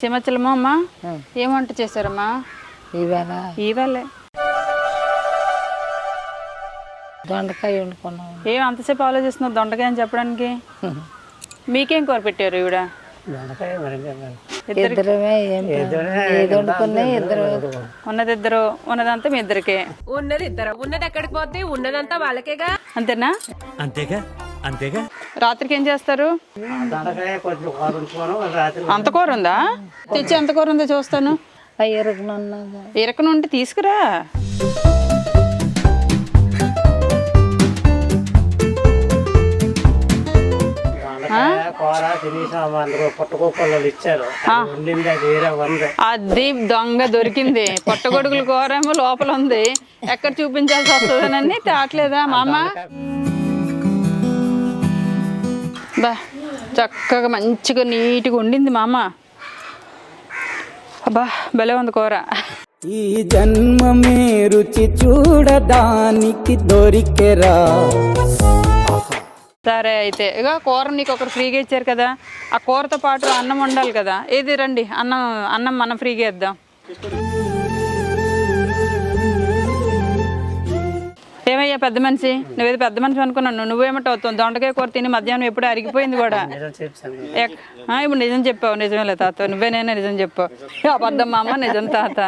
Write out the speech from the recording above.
సింహాచలమా అమ్మా, ఏం వంట చేశారమ్మా ఇవాళ? దొండకాయ వండుకున్నాం. ఏం అంతసేపు ఆలోచిస్తున్నావు దొండకాయ అని చెప్పడానికి? మీకేం కూర పెట్టారు ఈవిడ? ఉన్నది ఇద్దరు, ఉన్నదంతా మీ ఇద్దరికే. ఉన్నది ఎక్కడికి పోతే ఉన్నదంతా వాళ్ళకేగా. అంతేనా? అంతేగా అంతేగా. రాత్రికి ఏం చేస్తారు? అంత కూర ఉందా? తెచ్చి ఎంత కూర ఉందో చూస్తాను. ఇరకను ఉంటే తీసుకురా. అది దొంగ దొరికింది. పొట్టగొడుగుల కూర ఏమో లోపల ఉంది, ఎక్కడ చూపించాల్సి వస్తుందనని తేట్లేదా మా అమ్మ? బా చక్కగా మంచిగా నీట్గా వండింది మా అమ్మ. అబ్బా భలే ఉంది కూర. ఈ జన్మమే రుచి చూడడానికి దొరికెరా. సరే అయితే ఇక కూర నీకు ఒకరు ఫ్రీగా ఇచ్చారు కదా, ఆ కూరతో పాటు అన్నం వండాలి కదా. ఏది రండి, అన్నం మనం ఫ్రీగా ఇద్దాం. ఏమయ్యా పెద్ద మనిషి, నువ్వేది పెద్ద మనిషి అనుకున్నాను, నువ్వేమంటావు? దొండకాయ కూర తిని మధ్యాహ్నం ఎప్పుడు అరిగిపోయింది కూడా. ఇప్పుడు నిజం చెప్పావు. నిజమే లే తాత, నువ్వేనైనా నిజం చెప్పావు. అబద్ధం మా అమ్మ, నిజం తాత.